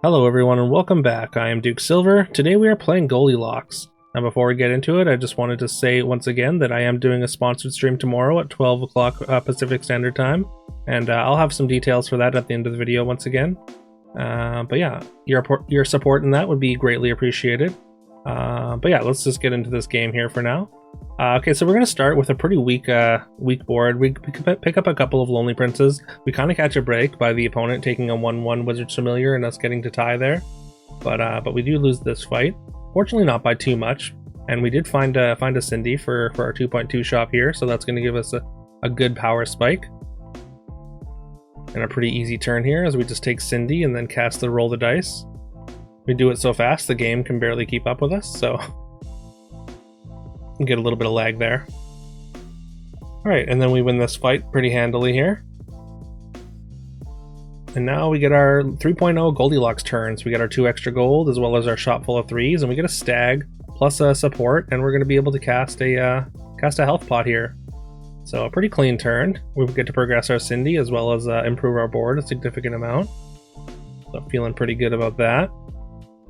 Hello everyone and welcome back. I am Duke Silver. Today we are playing Goldilocks. Now before we get into it, I just wanted to say once again that I am doing a sponsored stream tomorrow at 12 o'clock Pacific Standard Time. And I'll have some details for that at the end of the video once again. But yeah, your support in that would be greatly appreciated. But yeah, let's just get into this game here for now. Okay, so we're going to start with a pretty weak board. We pick up a couple of Lonely Princes. We kind of catch a break by the opponent taking a 1-1 Wizard's Familiar and us getting to tie there. But we do lose this fight. Fortunately not by too much. And we did find a Cindy for our 2.2 shop here, so that's going to give us a good power spike. And a pretty easy turn here as we just take Cindy and then cast the Roll the Dice. We do it so fast the game can barely keep up with us, so get a little bit of lag there. Alright, and then we win this fight pretty handily here. And now we get our 3.0 Goldilocks turns. We get our 2 extra gold as well as our shop full of 3s, and we get a stag plus a support, and we're going to be able to cast a health pot here. So a pretty clean turn. We get to progress our Cindy as well as improve our board a significant amount. So I'm feeling pretty good about that.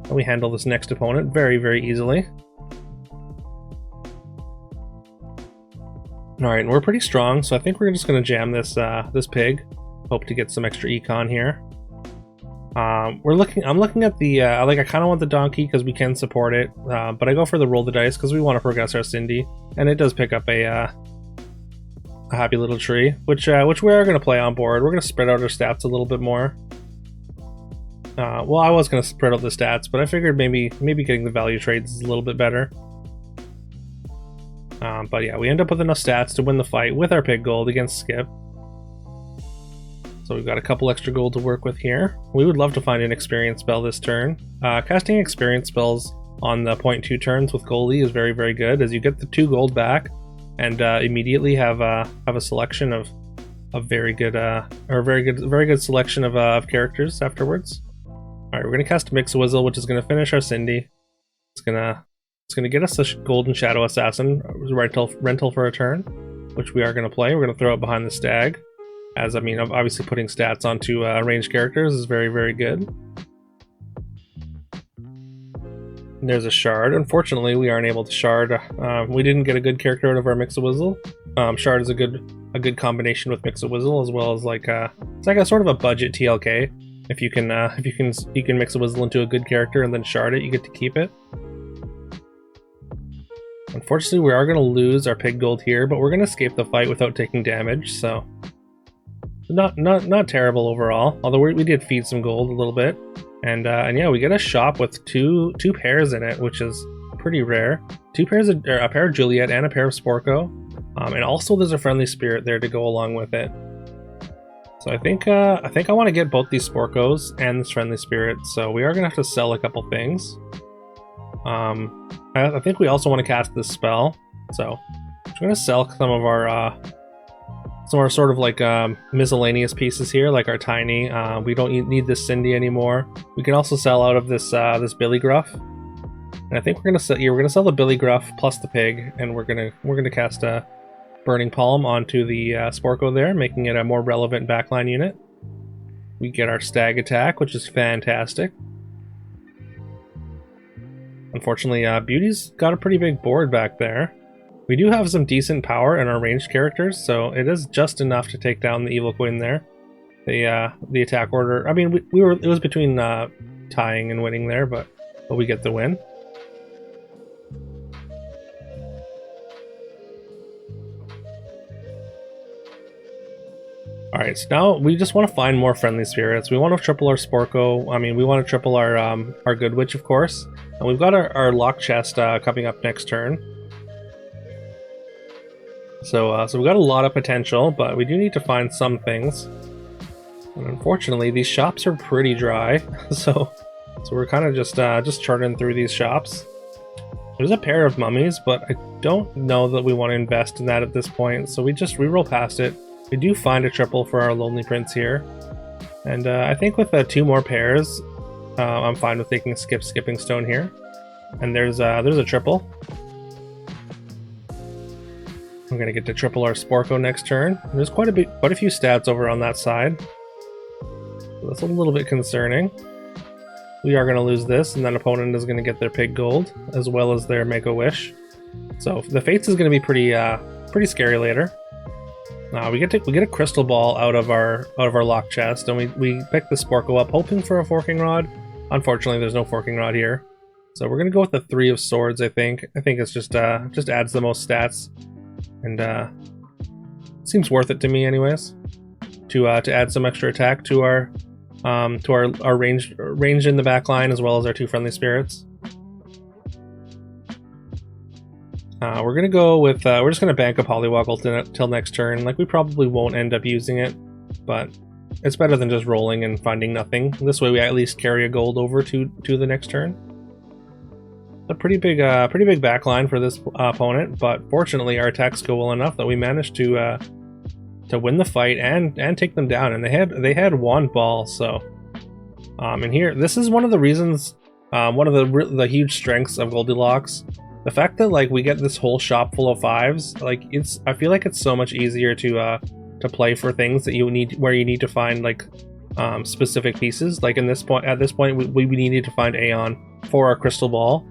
And we handle this next opponent very, very easily. Alright, and we're pretty strong, so I think we're just going to jam this this pig. Hope to get some extra econ here. I'm looking at the, I kind of want the donkey because we can support it, but I go for the roll the dice because we want to progress our Cindy, and it does pick up a happy little tree, which we are going to play on board. We're going to spread out our stats a little bit more. Well, I was going to spread out the stats, but I figured maybe getting the value trades is a little bit better. But yeah, we end up with enough stats to win the fight with our pig gold against Skip. So we've got a couple extra gold to work with here. We would love to find an experience spell this turn. Casting experience spells on the 0.2 turns with Goldie is very, very good, as you get the 2 gold back and immediately have a selection of very good selection of characters afterwards. All right, we're gonna cast Mix-a-Wizzle, which is gonna finish our Cindy. It's gonna get us a Golden Shadow Assassin rental for a turn, which we are gonna play. We're gonna throw it behind the stag, as I mean, obviously putting stats onto ranged characters is very, very good. And there's a shard. Unfortunately, we aren't able to shard. We didn't get a good character out of our Mix-a-Wizzle. Shard is a good combination with Mix-a-Wizzle, as well as it's like a sort of a budget TLK. If you can Mix-a-Wizzle into a good character and then shard it, you get to keep it. Unfortunately, we are going to lose our pig gold here, but we're going to escape the fight without taking damage, so not terrible overall. Although we did feed some gold a little bit, and yeah, we get a shop with two pairs in it, which is pretty rare. A pair of Juliet and a pair of Sporko, and also there's a friendly spirit there to go along with it. So I think I want to get both these Sporkos and this friendly spirit, so we are going to have to sell a couple things. I think we also want to cast this spell, so I'm going to sell some of our sort of miscellaneous pieces here, like our tiny. We don't need this Cindy anymore. We can also sell out of this this Billy Gruff, and I think we're gonna sell the Billy Gruff plus the pig, and we're gonna cast a Burning Palm onto the Sporko there, making it a more relevant backline unit. We get our stag attack, which is fantastic. Unfortunately, Beauty's got a pretty big board back there. We do have some decent power in our ranged characters, so it is just enough to take down the Evil Queen there. The attack order, I mean, it was between tying and winning there, but we get the win. Alright, so now we just want to find more friendly spirits. We want to triple our Sporko. I mean, we want to triple our Good Witch, of course. And we've got our lock chest coming up next turn. So we've got a lot of potential, but we do need to find some things. And unfortunately, these shops are pretty dry, so we're kind of just charting through these shops. There's a pair of mummies, but I don't know that we want to invest in that at this point, so we roll past it. We do find a triple for our Lonely Prince here, and I think with 2 more pairs, I'm fine with taking Skipping Stone here. And there's a triple. I'm gonna get to triple our Sporko next turn. There's quite a few stats over on that side, so that's a little bit concerning. we are going to lose this, and then opponent is going to get their pig gold as well as their Make a Wish. So the Fates is going to be pretty scary later. We get a crystal ball out of our lock chest, and we pick the Sporko up, hoping for a forking rod. Unfortunately, there's no forking rod here, so we're gonna go with the 3 of swords. I think it's just adds the most stats, and seems worth it to me, anyways. To add some extra attack to our range in the back line, as well as our 2 friendly spirits. We're gonna go with we're just gonna bank a Polywoggle till next turn. Like, we probably won't end up using it, but it's better than just rolling and finding nothing. This way we at least carry a gold over to the next turn. A pretty big backline for this opponent, but fortunately our attacks go well enough that we managed to win the fight and take them down. And they had wand ball, so and here, this is one of the reasons, one of the huge strengths of Goldilocks. The fact that, like, we get this whole shop full of 5s, like, I feel like it's so much easier to play for things that you need to find, like, specific pieces. Like, at this point we needed to find Aeon for our crystal ball.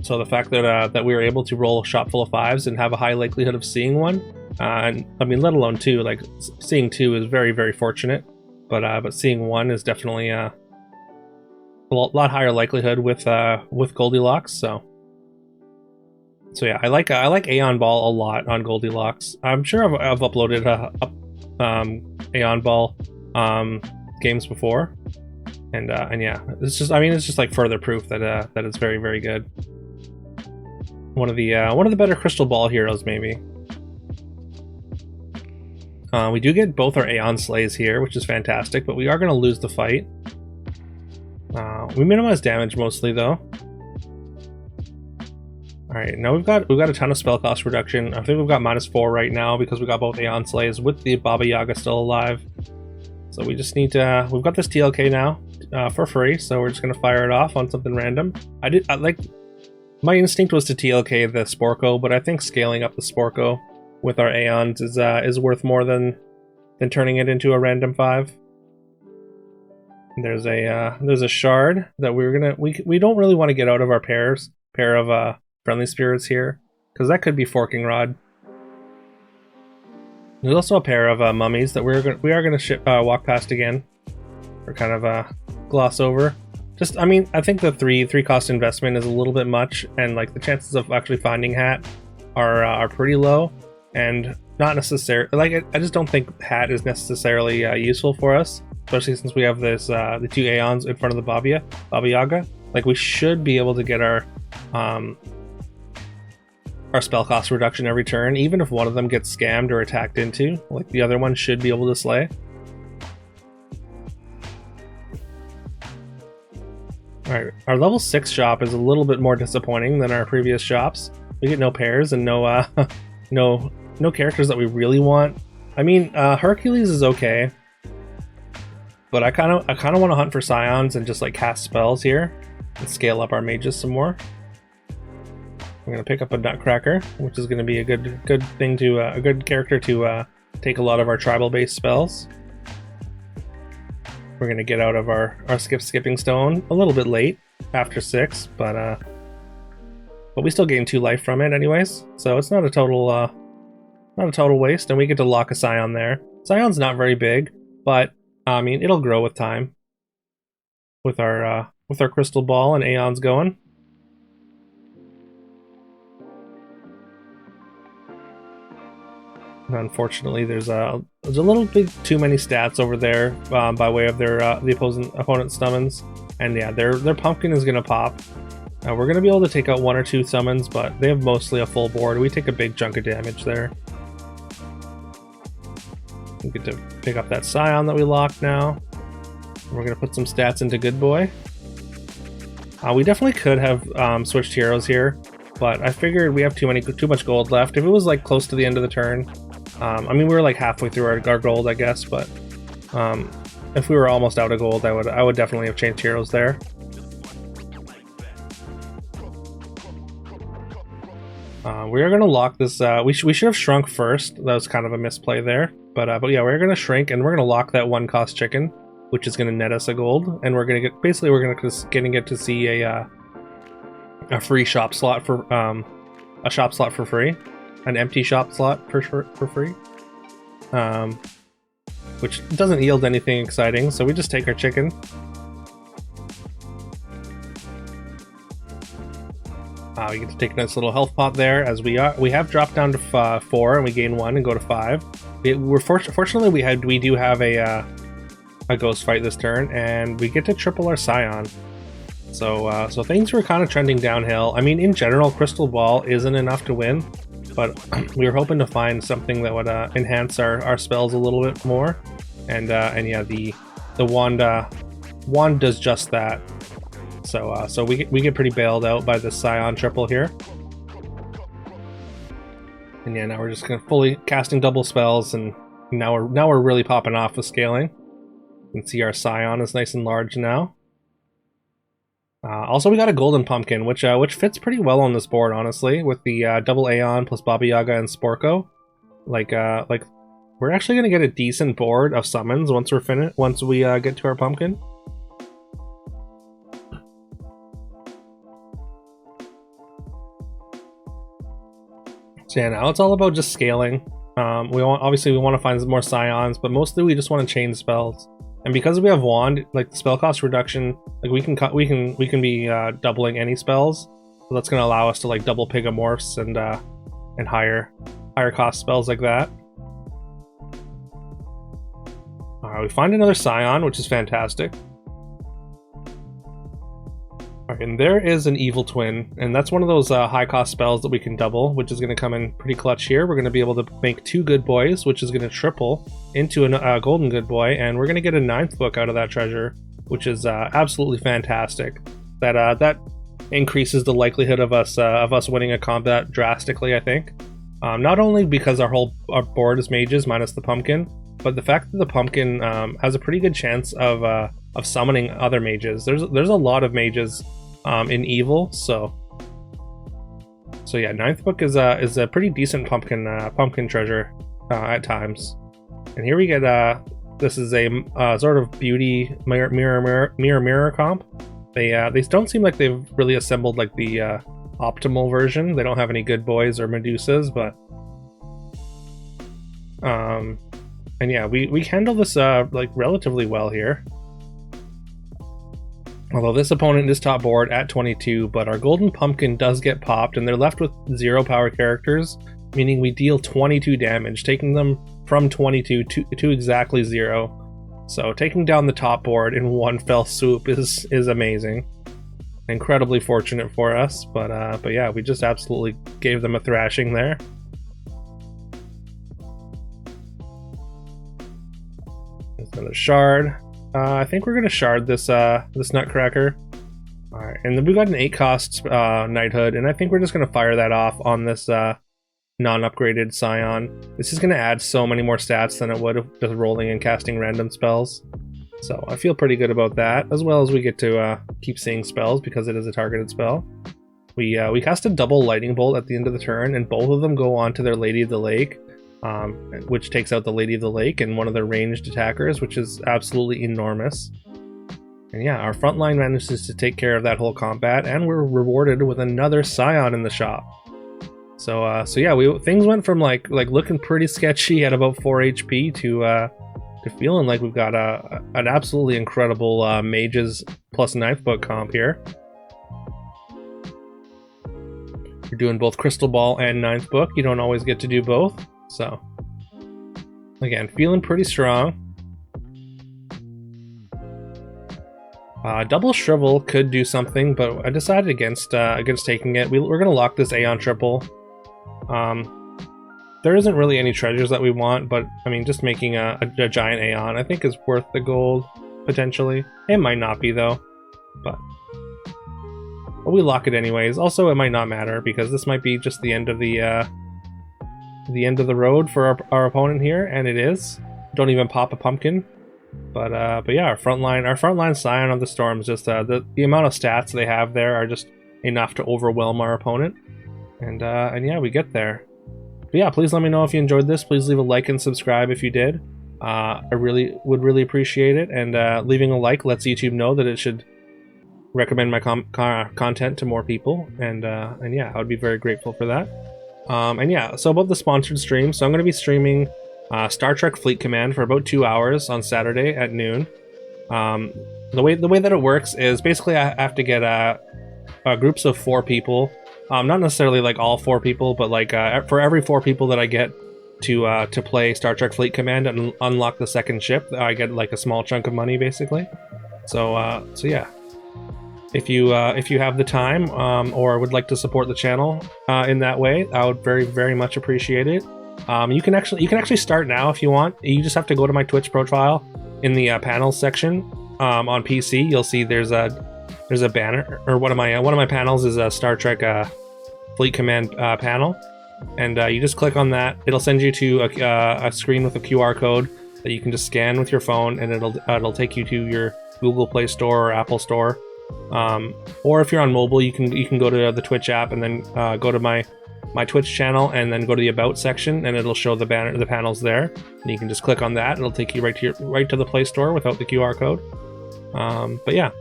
So the fact that we were able to roll a shop full of 5s and have a high likelihood of seeing one, and I mean, let alone 2, like, seeing 2 is very, very fortunate, but seeing 1 is definitely a lot higher likelihood with Goldilocks. So yeah, I like Aeon Ball a lot on Goldilocks. I'm sure I've uploaded Aeon Ball games before, and yeah, it's just like further proof that it's very, very good. One of the better crystal ball heroes, maybe. We do get both our Aeon Slays here, which is fantastic, but we are going to lose the fight. We minimize damage mostly, though. Alright, now we've got a ton of spell cost reduction. I think we've got -4 right now because we got both Aeon Slays with the Baba Yaga still alive. So we just need to, we've got this TLK now for free, so we're just going to fire it off on something random. My instinct was to TLK the Sporko, but I think scaling up the Sporko with our Aeons is worth more than turning it into a random 5. There's a shard that we don't really want to get out of our pair of friendly spirits here, because that could be forking rod. There's also a pair of mummies that we are going to walk past again, or kind of gloss over. I mean, I think the three cost investment is a little bit much, and like the chances of actually finding Hat are pretty low, and not necessarily, like, I just don't think Hat is necessarily useful for us, especially since we have this the 2 Aeons in front of the Baba Yaga. Like, we should be able to get our spell cost reduction every turn, even if one of them gets scammed or attacked into. Like, the other one should be able to slay. Alright, our level 6 shop is a little bit more disappointing than our previous shops. We get no pairs and no no characters that we really want. I mean, Hercules is okay, but I kind of want to hunt for Scions and just like cast spells here and scale up our mages some more. I'm gonna pick up a Nutcracker, which is gonna be a good thing to a good character to take a lot of our tribal based spells. We're gonna get out of our skipping stone a little bit late after 6, but we still gain 2 life from it anyways, so it's not a total waste, and we get to lock a Scion there. Scion's not very big, but I mean, it'll grow with time. With our crystal ball and Aeons going. Unfortunately, there's a little bit too many stats over there by way of their the opponent's summons, and yeah, their pumpkin is gonna pop. We're gonna be able to take out 1 or 2 summons, but they have mostly a full board. We take a big chunk of damage there. We get to pick up that Scion that we locked now. We're gonna put some stats into Good Boy. We definitely could have switched heroes here, but I figured we have too much gold left. If it was like close to the end of the turn, I mean, we were like halfway through our gold, I guess, but if we were almost out of gold, I would definitely have changed heroes there. We are going to lock this. We should have shrunk first. That was kind of a misplay there, but yeah, we're going to shrink and we're going to lock that 1 cost chicken. which is going to net us a gold, and we're going to get get to see a free shop slot for a shop slot for free, an empty shop slot for free, which doesn't yield anything exciting. So we just take our chicken. We get to take a nice little health pot there, as we have dropped down to 4 and we gain 1 and go to 5. Fortunately we do have a ghost fight this turn, and we get to triple our Scion. So things were kind of trending downhill. I mean, in general, Crystal Ball isn't enough to win, but we were hoping to find something that would enhance our spells a little bit more, and yeah, the wand does just that. So we get pretty bailed out by the Scion triple here, and yeah, now we're just gonna fully casting double spells, and now we're really popping off with scaling. You can see our Scion is nice and large now. Also, we got a golden pumpkin, which fits pretty well on this board, honestly, with the double Aeon plus Baba Yaga and Sporko. Like we're actually gonna get a decent board of summons once we're finished. Once we get to our pumpkin. So yeah, now it's all about just scaling. Obviously we want to find more Scions, but mostly we just want to chain spells. And because we have wand, like the spell cost reduction, like we can be doubling any spells. So that's going to allow us to like double Pigamorphs and higher cost spells like that. We find another Scion, which is fantastic. And there is an Evil Twin, and that's one of those high cost spells that we can double, which is going to come in pretty clutch here. We're going to be able to make 2 good boys, which is going to triple into a golden good boy, and we're going to get a 9th book out of that treasure, which is absolutely fantastic. That increases the likelihood of us winning a combat drastically, I think. Not only because our board is mages minus the pumpkin, but the fact that the pumpkin has a pretty good chance of summoning other mages. There's a lot of mages in Evil, so yeah, 9th book is a pretty decent pumpkin treasure at times. And here we get this is a sort of beauty mirror comp. They don't seem like they've really assembled like the optimal version. They don't have any good boys or Medusas, but and yeah, we handle this like relatively well here. Although this opponent is top board at 22, but our golden pumpkin does get popped, and they're left with 0 power characters, meaning we deal 22 damage, taking them from 22 to exactly 0. So taking down the top board in one fell swoop is amazing. Incredibly fortunate for us, but yeah, we just absolutely gave them a thrashing there. There's another shard. I think we're gonna shard this Nutcracker. Alright, and then we got an 8 cost Knighthood, and I think we're just gonna fire that off on this non-upgraded Scion. This is gonna add so many more stats than it would have just rolling and casting random spells. So I feel pretty good about that, as well as we get to keep seeing spells because it is a targeted spell. We cast a double Lightning Bolt at the end of the turn, and both of them go on to their Lady of the Lake. Which takes out the Lady of the Lake and one of their ranged attackers, which is absolutely enormous. And yeah, our front line manages to take care of that whole combat, and we're rewarded with another Scion in the shop. So yeah, things went from like looking pretty sketchy at about 4 HP to feeling like we've got an absolutely incredible mages plus 9th book comp here. You're doing both Crystal Ball and 9th book. You don't always get to do both. So, again, feeling pretty strong. Double Shrivel could do something, but I decided against taking it. We're gonna lock this Aeon triple. There isn't really any treasures that we want, but I mean, just making a giant Aeon I think is worth the gold potentially. It might not be though, but we lock it anyways. Also, it might not matter because this might be just the end of the end of the road for our opponent here, and it is. Don't even pop a pumpkin, but yeah, our frontline Scion of the Storms, just the amount of stats they have there are just enough to overwhelm our opponent, and yeah, we get there. But yeah, please let me know if you enjoyed this. Please leave a like and subscribe if you did, I would really appreciate it, and leaving a like lets YouTube know that it should recommend my content to more people, and yeah, I would be very grateful for that. And yeah, so about the sponsored stream, so I'm going to be streaming Star Trek Fleet Command for about 2 hours on Saturday at noon. The way that it works is basically I have to get groups of 4 people, not necessarily like all 4 people, but like for every 4 people that I get to play Star Trek Fleet Command and unlock the second ship, I get like a small chunk of money basically. So so yeah, if you have the time or would like to support the channel in that way, I would very much appreciate it. You can actually start now if you want. You just have to go to my Twitch profile in the panels section on PC. You'll see there's a banner, or one of my panels is a Star Trek Fleet Command panel, and you just click on that. It'll send you to a screen with a QR code that you can just scan with your phone, and it'll take you to your Google Play Store or Apple Store. Or if you're on mobile, you can go to the Twitch app and then go to my Twitch channel and then go to the About section, and it'll show the panels there. And you can just click on that. It'll take you right to the Play Store without the QR code. But yeah,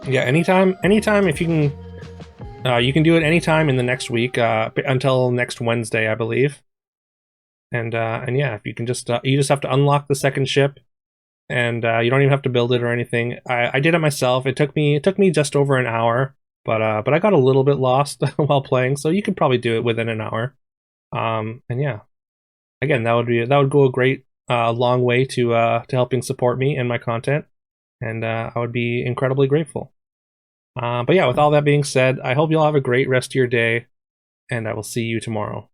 anytime if you can do it anytime in the next week until next Wednesday, I believe. And yeah, if you can you just have to unlock the second ship. And you don't even have to build it or anything. I did it myself. It took me just over an hour, but I got a little bit lost while playing, so you could probably do it within an hour. And yeah, again, that would go a great long way to helping support me and my content, and I would be incredibly grateful. But yeah, with all that being said, I hope you all have a great rest of your day, and I will see you tomorrow.